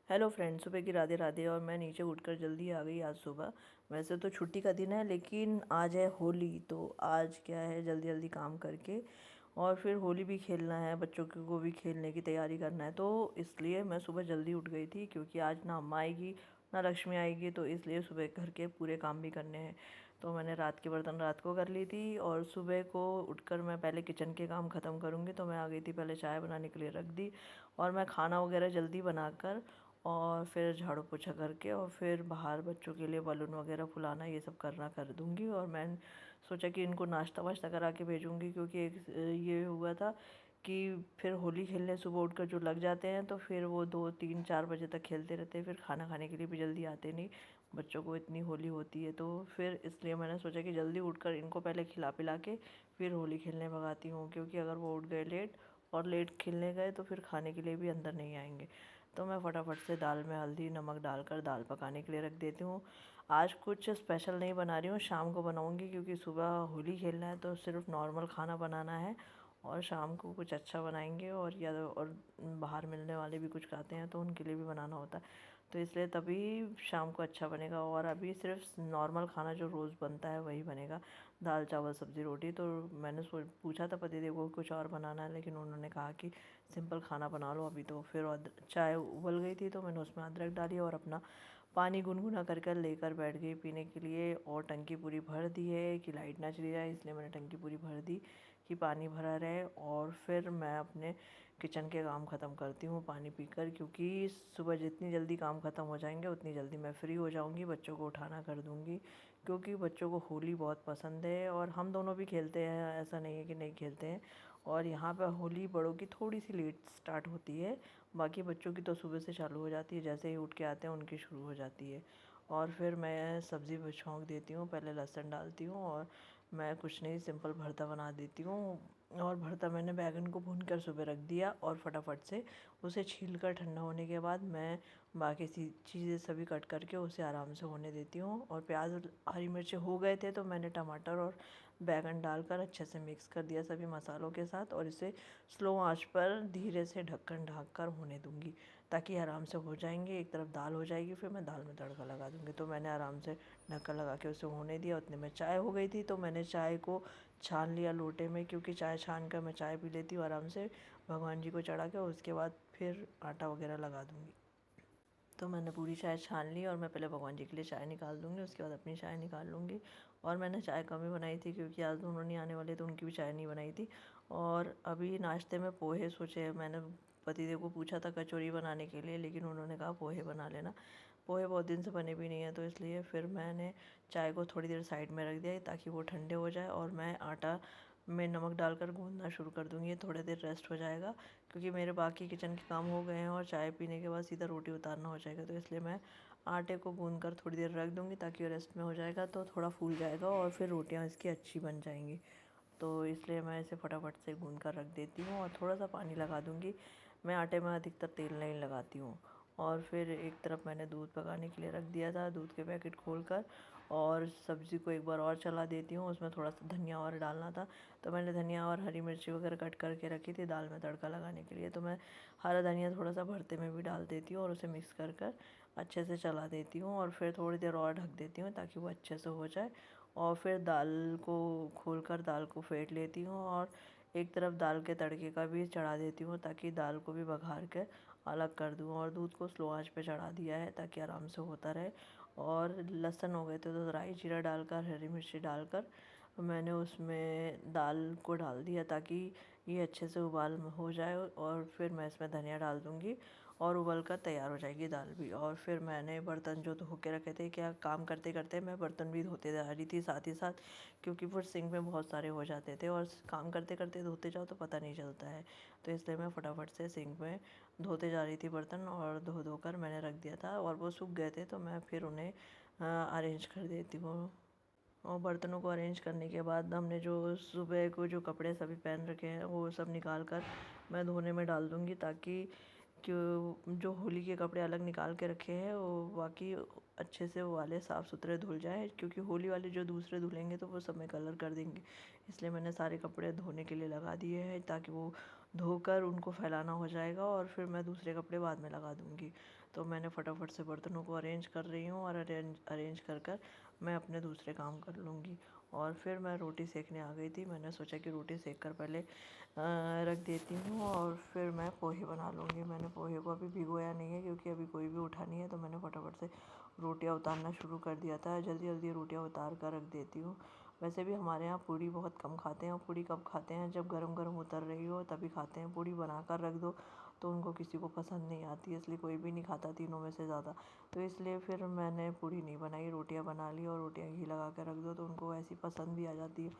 Hello friends, सुबह की राधे राधे। और मैं नीचे उठकर जल्दी आ गई आज सुबह। वैसे तो छुट्टी का दिन है, लेकिन आज है होली, तो आज क्या है, जल्दी जल्दी काम करके और फिर होली भी खेलना है, बच्चों को भी खेलने की तैयारी करना है। तो इसलिए मैं सुबह जल्दी उठ गई थी, क्योंकि आज ना अम्मा आएगी ना लक्ष्मी आएगी, तो इसलिए सुबह घर के पूरे काम भी करने हैं। तो मैंने रात के बर्तन रात को कर ली थी, और सुबह को उठकर मैं पहले किचन के काम ख़त्म करूँगी, तो मैं आ गई थी, पहले चाय बनाने के लिए रख दी। और मैं खाना वगैरह जल्दी बनाकर और फिर झाड़ू पोछा करके और फिर बाहर बच्चों के लिए बलून वगैरह फुलाना ये सब करना कर दूँगी। और मैं सोचा कि इनको नाश्ता वाश्ता करा के भेजूँगी, क्योंकि एक ये हुआ था कि फिर होली खेलने सुबह उठकर जो लग जाते हैं, तो फिर वो 2 3 4 बजे तक खेलते रहते हैं, फिर खाना खाने के लिए भी जल्दी आते नहीं। बच्चों को इतनी होली होती है, तो फिर इसलिए मैंने सोचा कि जल्दी उठकर इनको पहले खिला पिला के फिर होली खेलने भगाती हूँ, क्योंकि अगर वो उठ गए लेट और लेट खेलने गए तो फिर खाने के लिए भी अंदर नहीं आएंगे। तो मैं फटाफट से दाल में हल्दी नमक डालकर दाल पकाने के लिए रख देती हूँ। आज कुछ स्पेशल नहीं बना रही हूँ, शाम को बनाऊँगी, क्योंकि सुबह होली खेलना है तो सिर्फ नॉर्मल खाना बनाना है। और शाम को कुछ अच्छा बनाएंगे, और या और बाहर मिलने वाले भी कुछ खाते हैं तो उनके लिए भी बनाना होता है, तो इसलिए तभी शाम को अच्छा बनेगा। और अभी सिर्फ नॉर्मल खाना जो रोज़ बनता है वही बनेगा, दाल चावल सब्ज़ी रोटी। तो मैंने पूछा था पतिदेव को कुछ और बनाना है, लेकिन उन्होंने कहा कि सिंपल खाना बना लो अभी। तो फिर चाय उबल गई थी, तो मैंने उसमें अदरक डाली और अपना पानी गुनगुना कर लेकर बैठ गई पीने के लिए। और टंकी पूरी भर दी है कि लाइट ना चली जाए, इसलिए मैंने टंकी पूरी भर दी कि पानी भरा रहे। और फिर मैं अपने किचन के काम ख़त्म करती हूँ पानी पीकर, क्योंकि सुबह जितनी जल्दी काम ख़त्म हो जाएंगे उतनी जल्दी मैं फ्री हो जाऊँगी, बच्चों को उठाना कर दूँगी। क्योंकि बच्चों को होली बहुत पसंद है, और हम दोनों भी खेलते हैं, ऐसा नहीं है कि नहीं खेलते हैं। और यहाँ पर होली बड़ों की थोड़ी सी लेट स्टार्ट होती है, बाकी बच्चों की तो सुबह से चालू हो जाती है, जैसे ही उठ के आते हैं उनकी शुरू हो जाती है। और फिर मैं सब्ज़ी छौंक देती हूँ, पहले लहसुन डालती हूँ, और मैं कुछ नहीं सिंपल भरता बना देती हूँ। और भरता मैंने बैंगन को भूनकर सुबह रख दिया, और फटाफट से उसे छील कर ठंडा होने के बाद मैं बाकी सी चीज़ें सभी कट करके उसे आराम से होने देती हूँ। और प्याज हरी मिर्ची हो गए थे, तो मैंने टमाटर और बैंगन डालकर अच्छे से मिक्स कर दिया सभी मसालों के साथ, और इसे स्लो आंच पर धीरे से ढक्कन ढक कर होने दूँगी, ताकि आराम से हो जाएंगे। एक तरफ दाल हो जाएगी, फिर मैं दाल में तड़का लगा दूँगी। तो मैंने आराम से ढक्कन लगा के उसे होने दिया। उतने में चाय हो गई थी, तो मैंने चाय को छान लिया लोटे में, क्योंकि चाय छान कर मैं चाय पी लेती हूँ आराम से, भगवान जी को चढ़ा के। उसके बाद फिर आटा वगैरह लगा दूँगी। तो मैंने पूरी चाय छान ली, और मैं पहले भगवान जी के लिए चाय निकाल दूँगी, उसके बाद अपनी चाय निकाल लूँगी। और मैंने चाय कम ही बनाई थी, क्योंकि आज दोनों नहीं आने वाले, तो उनकी भी चाय नहीं बनाई थी। और अभी नाश्ते में पोहे सोचे, मैंने पतिदेव को पूछा था कचौरी बनाने के लिए, लेकिन उन्होंने कहा पोहे बना लेना। पोहे बहुत दिन से बने भी नहीं हैं, तो इसलिए फिर मैंने चाय को थोड़ी देर साइड में रख दिया, ताकि वो ठंडे हो जाए, और मैं आटा में नमक डालकर गूँधना शुरू कर दूँगी। ये थोड़ी देर रेस्ट हो जाएगा, क्योंकि मेरे बाकी किचन के काम हो गए हैं, और चाय पीने के बाद सीधा रोटी उतारना हो जाएगा। तो इसलिए मैं आटे को गूँध कर थोड़ी देर रख दूँगी, ताकि वो रेस्ट में हो जाएगा, तो थोड़ा फूल जाएगा, और फिर रोटियाँ इसकी अच्छी बन जाएंगी। तो इसलिए मैं इसे फटाफट से गूँध कर रख देती हूँ, और थोड़ा सा पानी लगा दूँगी। मैं आटे में अधिकतर तेल नहीं लगाती हूँ। और फिर एक तरफ मैंने दूध पकाने के लिए रख दिया था, दूध के पैकेट खोलकर, और सब्ज़ी को एक बार और चला देती हूँ। उसमें थोड़ा सा धनिया और डालना था, तो मैंने धनिया और हरी मिर्ची वगैरह कट करके रखी थी दाल में तड़का लगाने के लिए। तो मैं हरा धनिया थोड़ा सा भरते में भी डाल देती हूँ, और उसे मिक्स कर कर अच्छे से चला देती हूँ, और फिर थोड़ी देर और ढक देती हूँ, ताकि वो अच्छे से हो जाए। और फिर दाल को खोलकर दाल को फेंट लेती हूँ, और एक तरफ दाल के तड़के का भी चढ़ा देती हूँ, ताकि दाल को भी बघार के अलग कर दूँ। और दूध को स्लो आंच पे चढ़ा दिया है, ताकि आराम से होता रहे। और लहसुन हो गए थे, तो राई जीरा डालकर हरी मिर्ची डालकर मैंने उसमें दाल को डाल दिया, ताकि ये अच्छे से उबाल हो जाए। और फिर मैं इसमें धनिया डाल दूँगी, और उबल कर तैयार हो जाएगी दाल भी। और फिर मैंने बर्तन जो धो के रखे थे, क्या काम करते करते मैं बर्तन भी धोते जा रही थी साथ ही साथ, क्योंकि फिर सिंक में बहुत सारे हो जाते थे, और काम करते करते धोते जाओ तो पता नहीं चलता है। तो इसलिए मैं फटाफट से सिंक में धोते जा रही थी बर्तन, और धो धो कर मैंने रख दिया था, और वो सूख गए थे, तो मैं फिर उन्हें अरेंज कर देती हूँ। और बर्तनों को अरेंज करने के बाद हमने जो सुबह को जो कपड़े सभी पहन रखे हैं वो सब निकाल कर मैं धोने में डाल दूँगी, ताकि जो होली के कपड़े अलग निकाल के रखे हैं वो बाकी अच्छे से वो वाले साफ़ सुथरे धुल जाए, क्योंकि होली वाले जो दूसरे धुलेंगे तो वो सब में कलर कर देंगे। इसलिए मैंने सारे कपड़े धोने के लिए लगा दिए हैं, ताकि वो धोकर उनको फैलाना हो जाएगा और फिर मैं दूसरे कपड़े बाद में लगा दूँगी। तो मैंने फटाफट से बर्तनों को अरेंज कर रही हूँ और अरेंज कर कर मैं अपने दूसरे काम कर लूँगी। और फिर मैं रोटी सेकने आ गई थी। मैंने सोचा कि रोटी सेक कर पहले रख देती हूँ और फिर मैं पोहे बना लूँगी। मैंने पोहे को अभी भिगोया नहीं है क्योंकि अभी कोई भी उठा नहीं है, तो मैंने फटाफट से रोटियाँ उतारना शुरू कर दिया था। जल्दी जल्दी रोटियाँ उतार कर रख देती हूँ। वैसे भी हमारे यहाँ पूड़ी बहुत कम खाते हैं, और पूड़ी कब खाते हैं, जब गरम गरम उतर रही हो तभी खाते हैं। पूड़ी बना कर रख दो तो उनको किसी को पसंद नहीं आती, इसलिए कोई भी नहीं खाता तीनों में से ज़्यादा। तो इसलिए फिर मैंने पूड़ी नहीं बनाई, रोटियां बना ली, और रोटियां घी लगा कर रख दो तो उनको वैसी पसंद भी आ जाती है।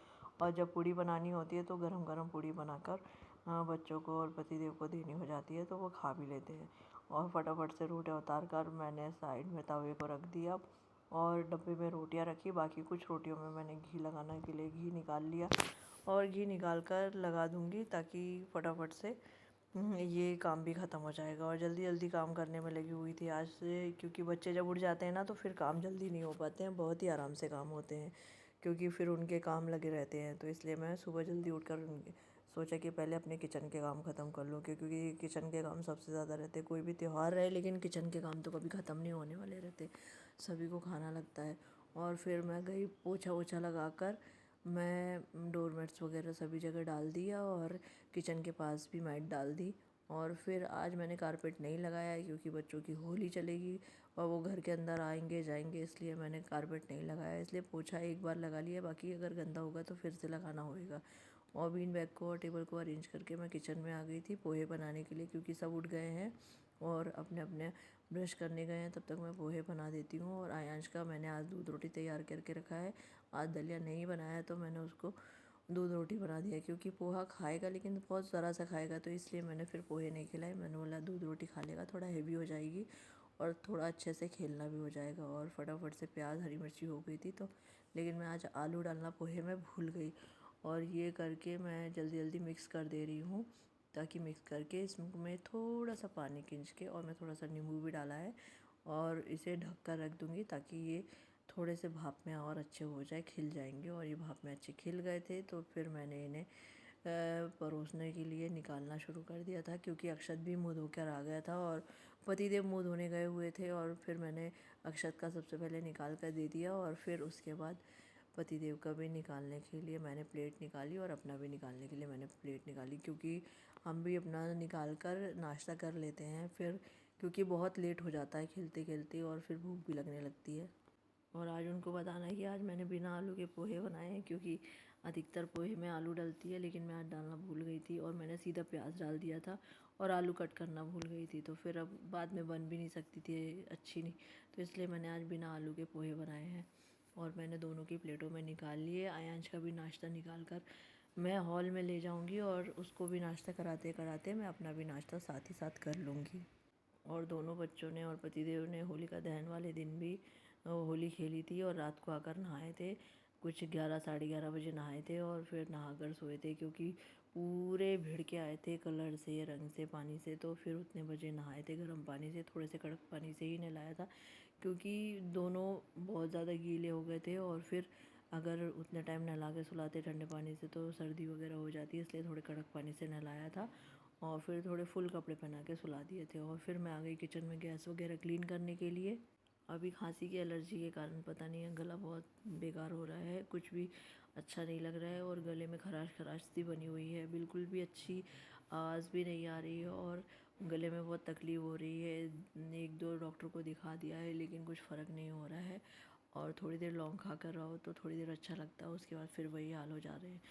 और जब पूड़ी बनानी होती है तो गरम गरम पूड़ी बनाकर बच्चों को और पतिदेव को देनी हो जाती है, तो वो खा भी लेते हैं। और फटाफट से रोटियां उतार कर मैंने साइड में तवे को रख दिया और डब्बे में रोटियां रखी। बाकी कुछ रोटियों में मैंने घी लगाने के लिए घी निकाल लिया और घी निकाल कर लगा दूँगी, ताकि फटाफट से ये काम भी ख़त्म हो जाएगा। और जल्दी जल्दी काम करने में लगी हुई थी आज से, क्योंकि बच्चे जब उठ जाते हैं ना तो फिर काम जल्दी नहीं हो पाते हैं, बहुत ही आराम से काम होते हैं, क्योंकि फिर उनके काम लगे रहते हैं। तो इसलिए मैं सुबह जल्दी उठकर सोचा कि पहले अपने किचन के काम ख़त्म कर लूँ, क्योंकि किचन के काम सबसे ज़्यादा रहते हैं। कोई भी त्यौहार रहे, लेकिन किचन के काम तो कभी ख़त्म नहीं होने वाले रहते, सभी को खाना लगता है। और फिर मैं गई पोछा वोछा लगा कर, मैं डोरमेट्स वगैरह सभी जगह डाल दिया और किचन के पास भी मैट डाल दी। और फिर आज मैंने कारपेट नहीं लगाया है, क्योंकि बच्चों की होली चलेगी और वो घर के अंदर आएंगे जाएंगे, इसलिए मैंने कारपेट नहीं लगाया। इसलिए पोछा एक बार लगा लिया, बाकी अगर गंदा होगा तो फिर से लगाना होगा। और बीन बैग को और टेबल को अरेंज करके मैं किचन में आ गई थी पोहे बनाने के लिए, क्योंकि सब उठ गए हैं और अपने अपने ब्रश करने गए हैं। तब तक मैं पोहे बना देती हूँ। और आयांश का मैंने आज दूध रोटी तैयार करके रखा है। आज दलिया नहीं बनाया तो मैंने उसको दूध रोटी बना दिया, क्योंकि पोहा खाएगा लेकिन बहुत ज़रा सा खाएगा, तो इसलिए मैंने फिर पोहे नहीं खिलाए। मैंने बोला दूध रोटी खा लेगा, थोड़ा हेवी हो जाएगी और थोड़ा अच्छे से खेलना भी हो जाएगा। और फटाफट से प्याज हरी मिर्ची हो गई थी, तो लेकिन मैं आज आलू डालना पोहे में भूल गई। और ये करके मैं जल्दी जल्दी मिक्स कर दे रही हूँ, ताकि मिक्स करके इसमें थोड़ा सा पानी खींच के, और मैं थोड़ा सा नींबू भी डाला है, और इसे ढक कर रख दूँगी ताकि ये थोड़े से भाप में और अच्छे हो जाए, खिल जाएंगे। और ये भाप में अच्छे खिल गए थे, तो फिर मैंने इन्हें परोसने के लिए निकालना शुरू कर दिया था, क्योंकि अक्षत भी मुँह धोकर आ गया था और पतिदेव मुँह धोने गए हुए थे। और फिर मैंने अक्षत का सबसे पहले निकाल कर दे दिया, और फिर उसके बाद पतिदेव का भी निकालने के लिए मैंने प्लेट निकाली और अपना भी निकालने के लिए मैंने प्लेट निकाली, क्योंकि हम भी अपना निकाल कर नाश्ता कर लेते हैं फिर, क्योंकि बहुत लेट हो जाता है खेलते खेलते और फिर भूख भी लगने लगती है। और आज उनको बताना है कि आज मैंने बिना आलू के पोहे बनाए हैं, क्योंकि अधिकतर पोहे में आलू डलती है, लेकिन मैं आज डालना भूल गई थी और मैंने सीधा प्याज डाल दिया था और आलू कट करना भूल गई थी, तो फिर अब बाद में बन भी नहीं सकती थी अच्छी नहीं, तो इसलिए मैंने आज बिना आलू के पोहे बनाए हैं। और मैंने दोनों की प्लेटों में निकाल लिए। आयांश का भी नाश्ता निकाल कर मैं हॉल में ले जाऊंगी, और उसको भी नाश्ता कराते कराते मैं अपना भी नाश्ता साथ ही साथ कर लूँगी। और दोनों बच्चों ने और पतिदेव ने होलिका दहन वाले दिन भी होली खेली थी और रात को आकर नहाए थे। कुछ 11 साढ़े 11 बजे नहाए थे और फिर नहाकर सोए थे, क्योंकि पूरे भिड़ के आए थे कलर से, रंग से, पानी से। तो फिर उतने बजे नहाए थे गर्म पानी से, थोड़े से कड़क पानी से ही नहलाया था, क्योंकि दोनों बहुत ज़्यादा गीले हो गए थे। और फिर अगर उतने टाइम नहला के सुलाते ठंडे पानी से तो सर्दी वगैरह हो जाती है, इसलिए थोड़े कड़क पानी से नहलाया था और फिर थोड़े फुल कपड़े पहना के सुला दिए थे। और फिर मैं आ गई किचन में गैस वगैरह क्लीन करने के लिए। अभी खांसी की एलर्जी के कारण पता नहीं है, गला बहुत बेकार हो रहा है, कुछ भी अच्छा नहीं लग रहा है और गले में खराश खराश सी बनी हुई है, बिल्कुल भी अच्छी आवाज़ भी नहीं आ रही है और गले में बहुत तकलीफ़ हो रही है। एक दो डॉक्टर को दिखा दिया है, लेकिन कुछ फ़र्क नहीं हो रहा है। और थोड़ी देर लौंग खा कर रहो तो थोड़ी देर अच्छा लगता है, उसके बाद फिर वही हाल हो जा रहे हैं।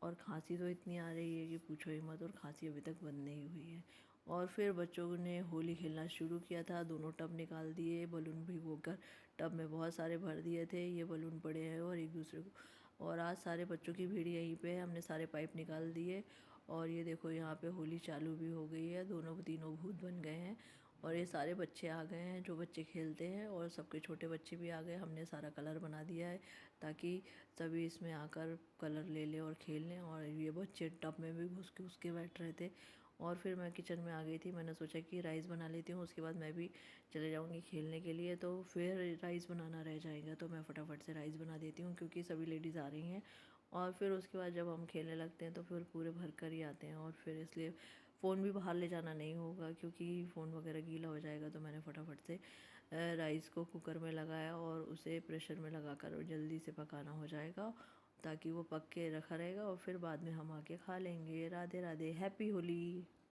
और खांसी तो इतनी आ रही है कि पूछो ही मत, और खांसी अभी तक बंद नहीं हुई है। और फिर बच्चों ने होली खेलना शुरू किया था, दोनों टब निकाल दिए, बलून भिगोकर टब में बहुत सारे भर दिए थे, ये बलून पड़े हैं और एक दूसरे को। और आज सारे बच्चों की भीड़ यहीं पे है, हमने सारे पाइप निकाल दिए और ये देखो यहाँ पे होली चालू भी हो गई है, दोनों तीनों भूत बन गए हैं। और ये सारे बच्चे आ गए हैं जो बच्चे खेलते हैं, और सबके छोटे बच्चे भी आ गए। हमने सारा कलर बना दिया है ताकि सभी इसमें आकर कलर ले लें और खेल लें। और ये बच्चे टब में भी घुस के उसके बैठ रहे थे। और फिर मैं किचन में आ गई थी, मैंने सोचा कि राइस बना लेती हूँ, उसके बाद मैं भी चले जाऊँगी खेलने के लिए, तो फिर राइस बनाना रह जाएगा, तो मैं फटाफट से राइस बना देती हूँ, क्योंकि सभी लेडीज़ आ रही हैं और फिर उसके बाद जब हम खेलने लगते हैं तो फिर पूरे भर कर ही आते हैं। और फिर इसलिए फ़ोन भी बाहर ले जाना नहीं होगा, क्योंकि फ़ोन वगैरह गीला हो जाएगा। तो मैंने फटाफट से राइस को कुकर में लगाया और उसे प्रेशर में लगा कर जल्दी से पकाना हो जाएगा, ताकि वो पक के रखा रहेगा और फिर बाद में हम आके खा लेंगे। राधे राधे, हैप्पी होली।